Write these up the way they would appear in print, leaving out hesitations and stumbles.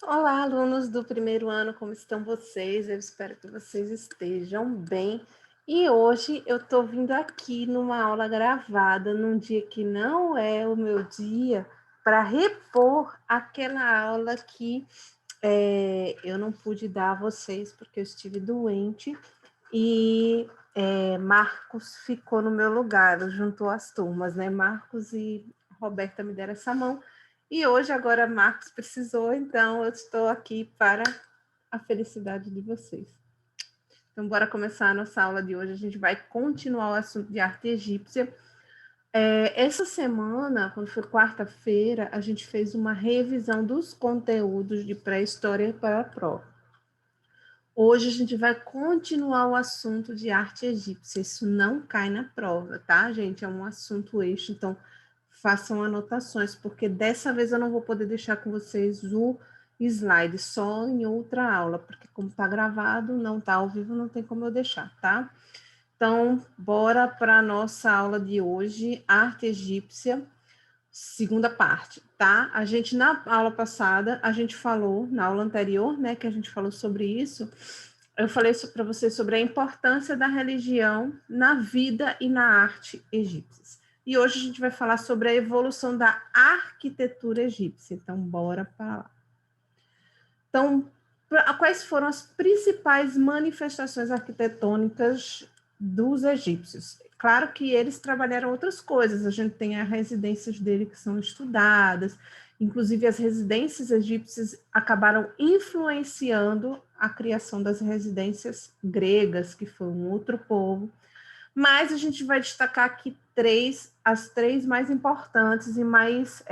Olá, alunos do primeiro ano, como estão vocês? Eu espero que vocês estejam bem. E hoje eu estou vindo aqui numa aula gravada, num dia que não é o meu dia, para repor aquela aula que eu não pude dar a vocês porque eu estive doente e Marcos ficou no meu lugar, juntou as turmas, né? Marcos e Roberta me deram essa mão. E hoje, agora, Marcos precisou, então eu estou aqui para a felicidade de vocês. Então, bora começar a nossa aula de hoje. A gente vai continuar o assunto de arte egípcia. Essa semana, quando foi quarta-feira, a gente fez uma revisão dos conteúdos de pré-história para a prova. Hoje a gente vai continuar o assunto de arte egípcia. Isso não cai na prova, tá, gente? É um assunto eixo, então façam anotações, porque dessa vez eu não vou poder deixar com vocês o slide, só em outra aula, porque como está gravado, não está ao vivo, não tem como eu deixar, tá? Então, bora para a nossa aula de hoje, arte egípcia, segunda parte, tá? A gente, na aula passada, a gente falou, na aula anterior, né, que a gente falou sobre isso, eu falei para vocês sobre a importância da religião na vida e na arte egípcias. E hoje a gente vai falar sobre a evolução da arquitetura egípcia. Então, bora para lá. Então, quais foram as principais manifestações arquitetônicas dos egípcios? Claro que eles trabalharam outras coisas, a gente tem as residências dele que são estudadas, inclusive as residências egípcias acabaram influenciando a criação das residências gregas, que foi um outro povo, mas a gente vai destacar aqui as três mais importantes e mais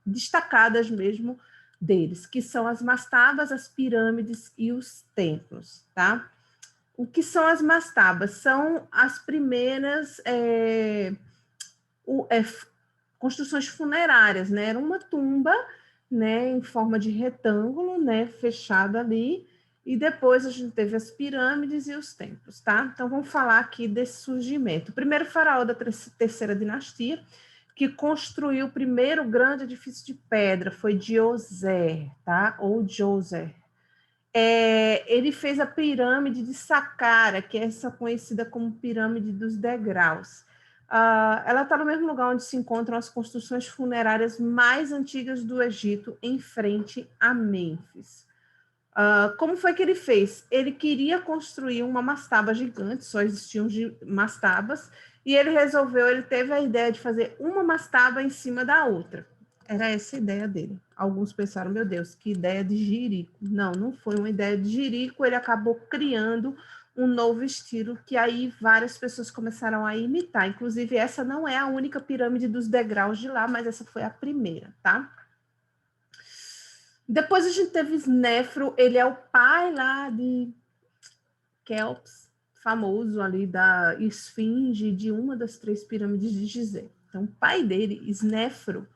destacadas mesmo deles, que são as mastabas, as pirâmides e os templos, tá? O que são as mastabas? São as primeiras construções funerárias, né? Era uma tumba, né, em forma de retângulo, né, fechada ali, e depois a gente teve as pirâmides e os templos, tá? Então vamos falar aqui desse surgimento. O primeiro faraó da terceira dinastia que construiu o primeiro grande edifício de pedra foi Djoser, tá? Ou Djoser. Ele fez a pirâmide de Saqqara, que é essa conhecida como pirâmide dos degraus. Ela está no mesmo lugar onde se encontram as construções funerárias mais antigas do Egito, em frente a Mênfis. Como foi que ele fez? Ele queria construir uma mastaba gigante, só existiam mastabas, e ele teve a ideia de fazer uma mastaba em cima da outra. Era essa a ideia dele. Alguns pensaram, meu Deus, que ideia de jirico. Não, não foi uma ideia de jirico, ele acabou criando um novo estilo que aí várias pessoas começaram a imitar. Inclusive, essa não é a única pirâmide dos degraus de lá, mas essa foi a primeira, tá? Depois a gente teve Snefro, ele é o pai lá de Kelps, famoso ali da esfinge de uma das três pirâmides de Gizé. Então, o pai dele, Snefro,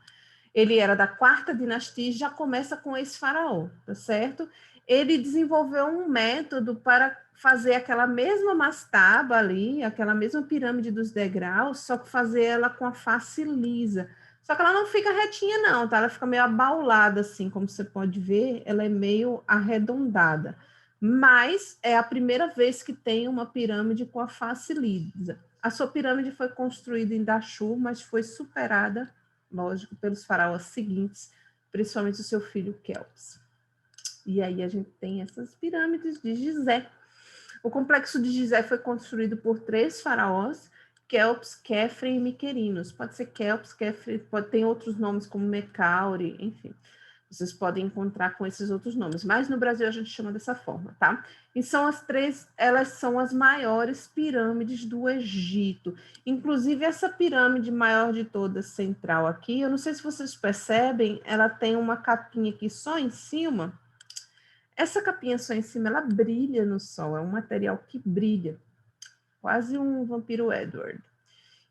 ele era da quarta dinastia e já começa com esse faraó, tá certo? Ele desenvolveu um método para fazer aquela mesma mastaba ali, aquela mesma pirâmide dos degraus, só que fazer ela com a face lisa. Só que ela não fica retinha, não, tá? Ela fica meio abaulada, assim, como você pode ver, ela é meio arredondada. Mas é a primeira vez que tem uma pirâmide com a face lisa. A sua pirâmide foi construída em Dachau, mas foi superada, lógico, pelos faraós seguintes, principalmente o seu filho Kelps. E aí a gente tem essas pirâmides de Gizé. O complexo de Gizé foi construído por três faraós, Kelps, Kefren e Miquerinos. Pode ser Kelps, Kefren, pode ter outros nomes como Mecaure, enfim. Vocês podem encontrar com esses outros nomes, mas no Brasil a gente chama dessa forma, tá? E são as três, elas são as maiores pirâmides do Egito. Inclusive, essa pirâmide maior de todas, central aqui, eu não sei se vocês percebem, ela tem uma capinha aqui só em cima. Essa capinha só em cima, ela brilha no sol, é um material que brilha, quase um vampiro Edward.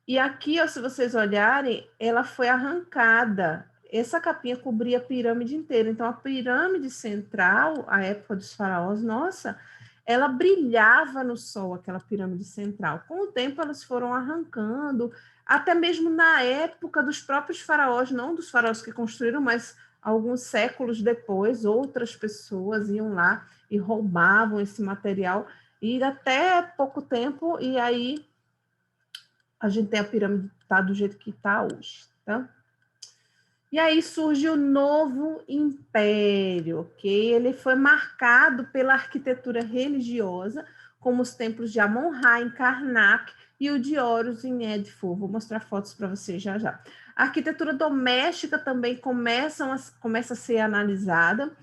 E aqui, ó, se vocês olharem, ela foi arrancada. Essa capinha cobria a pirâmide inteira. Então, a pirâmide central, a época dos faraós, nossa, ela brilhava no sol, aquela pirâmide central. Com o tempo, elas foram arrancando, até mesmo na época dos próprios faraós, não dos faraós que construíram, mas alguns séculos depois, outras pessoas iam lá e roubavam esse material, e até pouco tempo, e aí a gente tem a pirâmide tá do jeito que está hoje, tá? E aí surge o novo império, ok? Ele foi marcado pela arquitetura religiosa, como os templos de Amon-Ra em Karnak e o de Horus em Edfu. Vou mostrar fotos para vocês já já. A arquitetura doméstica também começa a ser analisada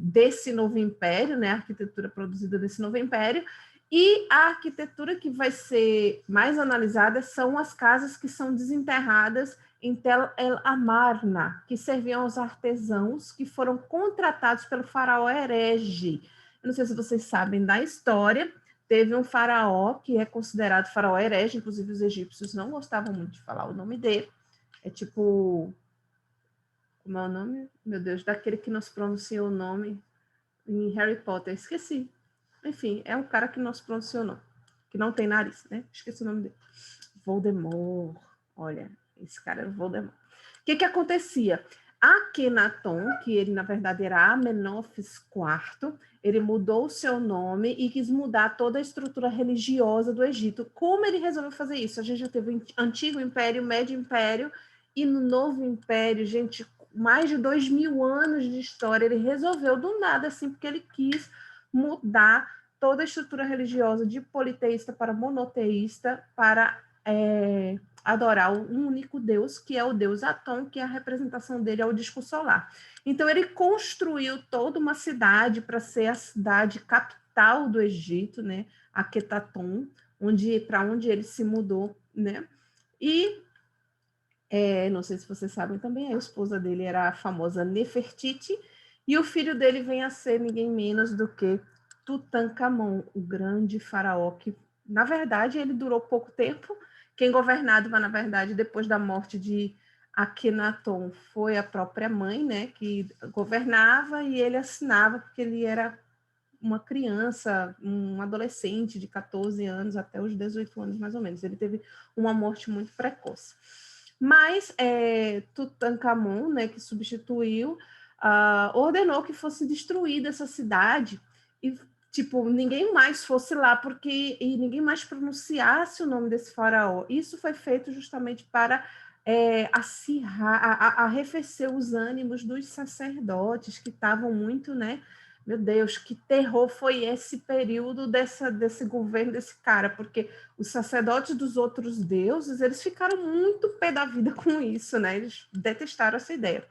desse novo império, né? A arquitetura produzida desse novo império. E a arquitetura que vai ser mais analisada são as casas que são desenterradas em Tel El Amarna, que serviam aos artesãos que foram contratados pelo faraó herege. Eu não sei se vocês sabem da história, teve um faraó que é considerado faraó herege, inclusive os egípcios não gostavam muito de falar o nome dele. É tipo... Como é o nome? Meu Deus, daquele que nos pronunciou o nome em Harry Potter. Esqueci. Enfim, é um cara que nos pronunciou o nome. Que não tem nariz, né? Esqueci o nome dele. Voldemort. Olha, esse cara era o Voldemort. O que acontecia? Akhenaton, que ele na verdade era Amenófis IV, ele mudou o seu nome e quis mudar toda a estrutura religiosa do Egito. Como ele resolveu fazer isso? A gente já teve o Antigo Império, o Médio Império e no Novo Império, gente, mais de 2000 anos de história, ele resolveu do nada, assim, porque ele quis mudar toda a estrutura religiosa de politeísta para monoteísta, para adorar um único Deus, que é o Deus Atom, que a representação dele é o disco solar. Então, ele construiu toda uma cidade para ser a cidade capital do Egito, né? Akhetaton, para onde ele se mudou, né? E não sei se vocês sabem também, a esposa dele era a famosa Nefertiti, e o filho dele vem a ser ninguém menos do que Tutankhamon, o grande faraó, que, na verdade, ele durou pouco tempo. Quem governava, na verdade, depois da morte de Akhenaton, foi a própria mãe, né, que governava, e ele assinava, porque ele era uma criança, um adolescente de 14 anos até os 18 anos, mais ou menos. Ele teve uma morte muito precoce. Mas Tutankhamon, né, que substituiu, ordenou que fosse destruída essa cidade e tipo ninguém mais fosse lá e ninguém mais pronunciasse o nome desse faraó. Isso foi feito justamente para acirrar, arrefecer os ânimos dos sacerdotes que estavam muito, né? Meu Deus, que terror foi esse período desse governo desse cara, porque os sacerdotes dos outros deuses, eles ficaram muito pé da vida com isso, né? Eles detestaram essa ideia.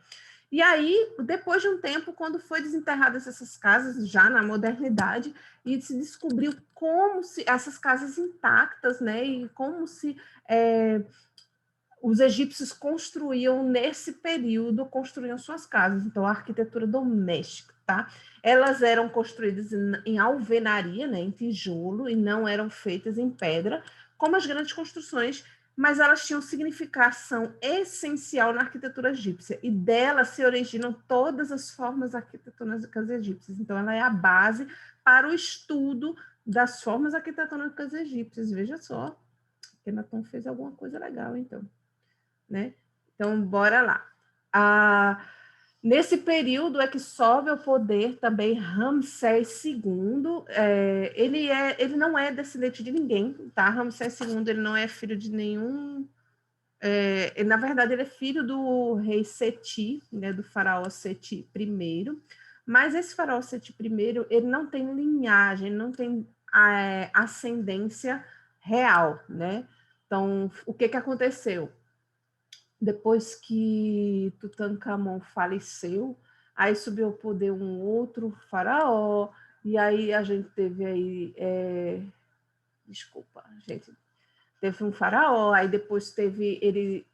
E aí, depois de um tempo, quando foi desenterradas essas casas, já na modernidade, e se descobriu como se essas casas intactas, né? E como se os egípcios construíam nesse período, construíam suas casas. Então, a arquitetura doméstica, tá? Elas eram construídas em alvenaria, né, em tijolo, e não eram feitas em pedra, como as grandes construções, mas elas tinham significação essencial na arquitetura egípcia, e delas se originam todas as formas arquitetônicas egípcias. Então, ela é a base para o estudo das formas arquitetônicas egípcias. Veja só, Kenaton fez alguma coisa legal, então. Né? Então, bora lá. Nesse período é que sobe ao poder também Ramsés II. Ele não é descendente de ninguém, tá? Ramsés II ele não é filho de nenhum. Na verdade, ele é filho do rei Seti, né, do faraó Seti I. Mas esse faraó Seti I ele não tem linhagem, ele não tem ascendência real, né? Então, o que aconteceu? Depois que Tutankhamon faleceu, aí subiu ao poder um outro faraó, e aí a gente teve aí, gente, teve um faraó, aí depois teve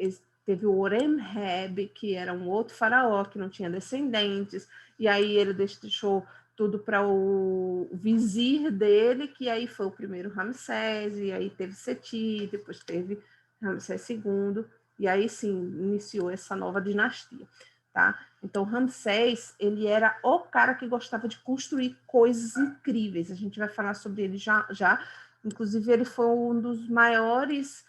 o Horemheb, que era um outro faraó que não tinha descendentes, e aí ele deixou tudo para o vizir dele, que aí foi o primeiro Ramsés, e aí teve Seti, depois teve Ramsés II, e aí sim iniciou essa nova dinastia, tá? Então Ramsés, ele era o cara que gostava de construir coisas incríveis, a gente vai falar sobre ele já. Inclusive ele foi um dos maiores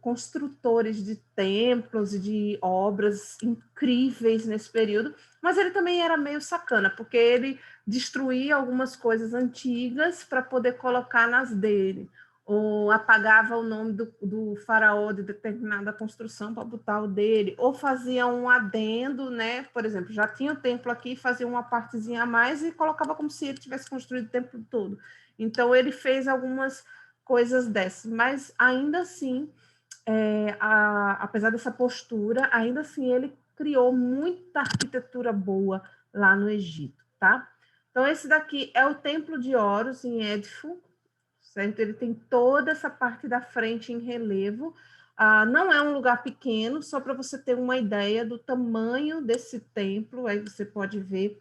construtores de templos e de obras incríveis nesse período, mas ele também era meio sacana, porque ele destruía algumas coisas antigas para poder colocar nas dele, ou apagava o nome do faraó de determinada construção para botar o dele, ou fazia um adendo, né? Por exemplo, já tinha o templo aqui, fazia uma partezinha a mais e colocava como se ele tivesse construído o templo todo. Então, ele fez algumas coisas dessas, mas ainda assim, apesar dessa postura, ainda assim ele criou muita arquitetura boa lá no Egito, tá? Então, esse daqui é o Templo de Horus, em Édifo, certo? Ele tem toda essa parte da frente em relevo. Não é um lugar pequeno, só para você ter uma ideia do tamanho desse templo, aí você pode ver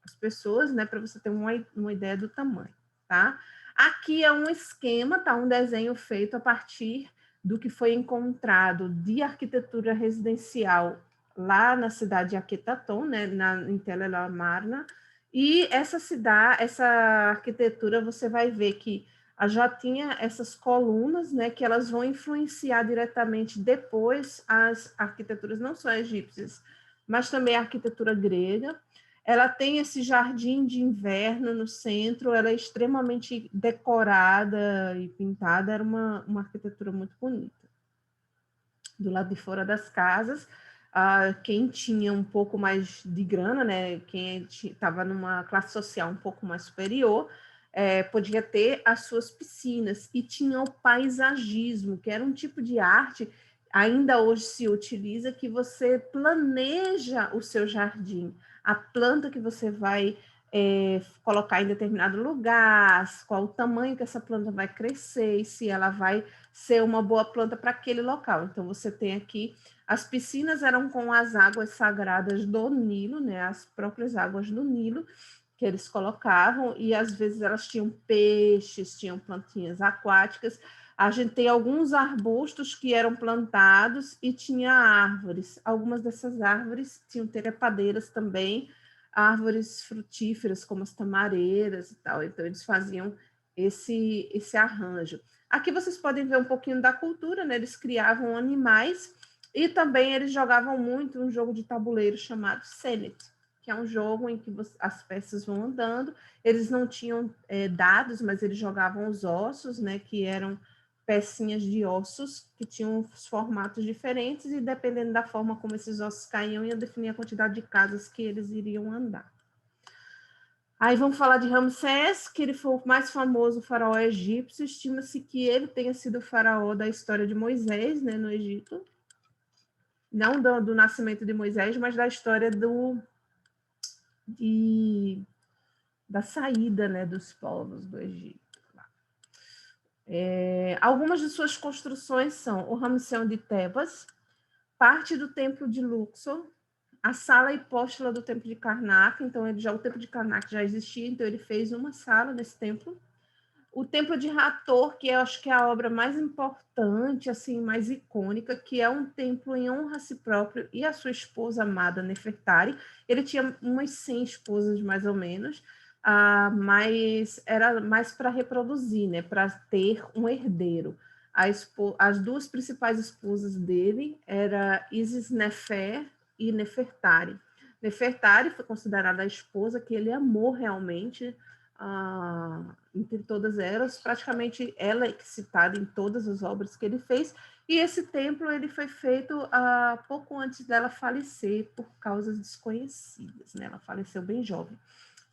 as pessoas, né, para você ter uma ideia do tamanho, tá? Aqui é um esquema, tá? Um desenho feito a partir do que foi encontrado de arquitetura residencial lá na cidade de Aquetaton, né, em Tell el Amarna, e essa arquitetura, você vai ver que já tinha essas colunas, né, que elas vão influenciar diretamente depois as arquiteturas, não só egípcias, mas também a arquitetura grega. Ela tem esse jardim de inverno no centro, ela é extremamente decorada e pintada, era uma arquitetura muito bonita. Do lado de fora das casas, quem tinha um pouco mais de grana, né, quem estava numa classe social um pouco mais superior, podia ter as suas piscinas, e tinha o paisagismo, que era um tipo de arte, ainda hoje se utiliza, que você planeja o seu jardim, a planta que você vai colocar em determinado lugar, qual o tamanho que essa planta vai crescer, e se ela vai ser uma boa planta para aquele local. Então, você tem aqui, as piscinas eram com as águas sagradas do Nilo, né, as próprias águas do Nilo, que eles colocavam, e às vezes elas tinham peixes, tinham plantinhas aquáticas. A gente tem alguns arbustos que eram plantados e tinha árvores. Algumas dessas árvores tinham trepadeiras também, árvores frutíferas, como as tamareiras e tal. Então, eles faziam esse arranjo. Aqui vocês podem ver um pouquinho da cultura, né? Eles criavam animais e também eles jogavam muito um jogo de tabuleiro chamado Senet, que é um jogo em que as peças vão andando. Eles não tinham dados, mas eles jogavam os ossos, né? Que eram pecinhas de ossos que tinham formatos diferentes, e dependendo da forma como esses ossos caíam, ia definir a quantidade de casas que eles iriam andar. Aí vamos falar de Ramsés, que ele foi o mais famoso faraó egípcio. Estima-se que ele tenha sido o faraó da história de Moisés, né, no Egito. Não do nascimento de Moisés, mas da história da saída, né, dos povos do Egito. Algumas de suas construções são o Ramseu de Tebas, parte do templo de Luxor, a sala hipóstila do templo de Karnak. Então o templo de Karnak já existia, então ele fez uma sala nesse templo. O templo de Hathor, que eu acho que é a obra mais importante, assim, mais icônica, que é um templo em honra a si próprio e a sua esposa amada Nefertari. Ele tinha umas 100 esposas, mais ou menos, mas era mais para reproduzir, né, para ter um herdeiro. As duas principais esposas dele eram Isis-Nefer e Nefertari. Nefertari foi considerada a esposa que ele amou realmente, entre todas elas, praticamente ela é citada em todas as obras que ele fez, e esse templo ele foi feito pouco antes dela falecer por causas desconhecidas, né? Ela faleceu bem jovem.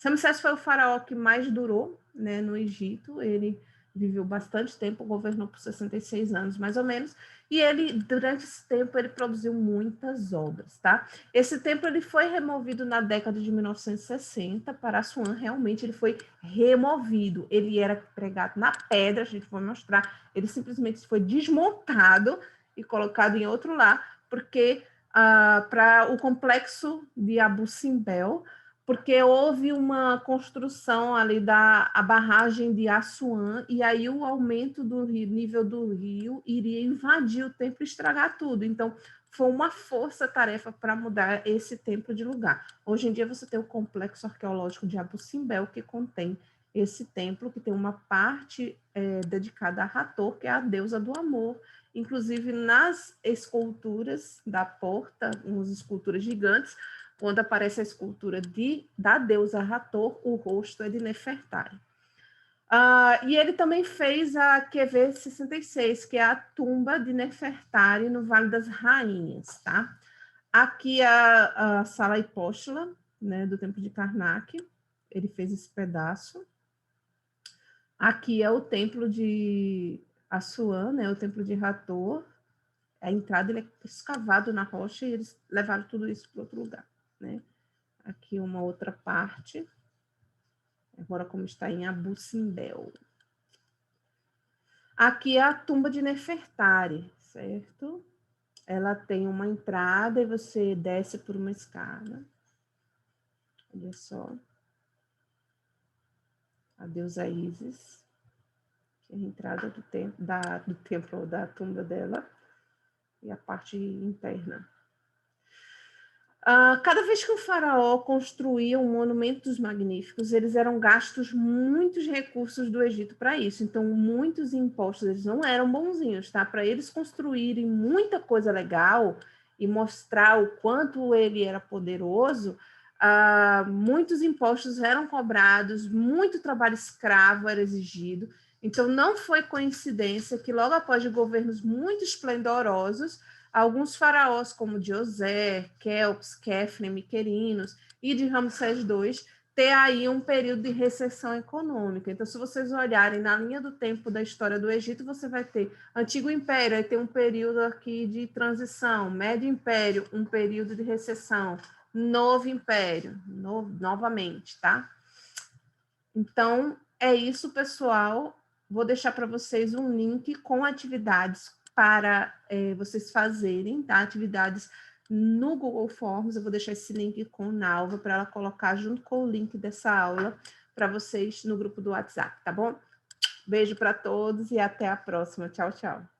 Ramsés foi o faraó que mais durou, né, no Egito. Ele viveu bastante tempo, governou por 66 anos, mais ou menos, e ele, durante esse tempo, ele produziu muitas obras, tá? Esse templo, ele foi removido na década de 1960 para Assuã. Realmente, ele foi removido. Ele era pregado na pedra, a gente vai mostrar. Ele simplesmente foi desmontado e colocado em outro lugar, porque para o complexo de Abu Simbel, porque houve uma construção ali a barragem de Assuã, e aí o aumento do nível do rio iria invadir o templo e estragar tudo. Então, foi uma força-tarefa para mudar esse templo de lugar. Hoje em dia, você tem o complexo arqueológico de Abu Simbel, que contém esse templo que tem uma parte dedicada a Hathor, que é a deusa do amor. Inclusive, nas esculturas da porta, umas esculturas gigantes, quando aparece a escultura da deusa Hathor, o rosto é de Nefertari. E ele também fez a QV 66, que é a tumba de Nefertari no Vale das Rainhas, tá? Aqui a sala hipóstila, né, do Templo de Karnak, ele fez esse pedaço. Aqui é o templo de Assuã, né, o templo de Hathor. A entrada ele é escavado na rocha e eles levaram tudo isso para outro lugar, né? Aqui uma outra parte. Agora como está em Abu Simbel. Aqui é a tumba de Nefertari, certo? Ela tem uma entrada e você desce por uma escada. Olha só. A deusa Isis, que é a entrada do templo, da tumba dela, e a parte interna. Cada vez que o faraó construía monumentos magníficos, eles eram gastos muitos recursos do Egito para isso. Então, muitos impostos, eles não eram bonzinhos, tá? Para eles construírem muita coisa legal e mostrar o quanto ele era poderoso, muitos impostos eram cobrados, muito trabalho escravo era exigido. Então, não foi coincidência que logo após de governos muito esplendorosos, alguns faraós, como Djoser, Kelps, Kefren, Miquerinos e de Ramsés II, ter aí um período de recessão econômica. Então, se vocês olharem na linha do tempo da história do Egito, você vai ter Antigo Império, aí tem um período aqui de transição, Médio Império, um período de recessão, Novo Império, novamente, tá? Então, é isso, pessoal. Vou deixar para vocês um link com atividades para vocês fazerem, tá? Atividades no Google Forms. Eu vou deixar esse link com Nalva para ela colocar junto com o link dessa aula para vocês no grupo do WhatsApp, tá bom? Beijo para todos e até a próxima. Tchau, tchau.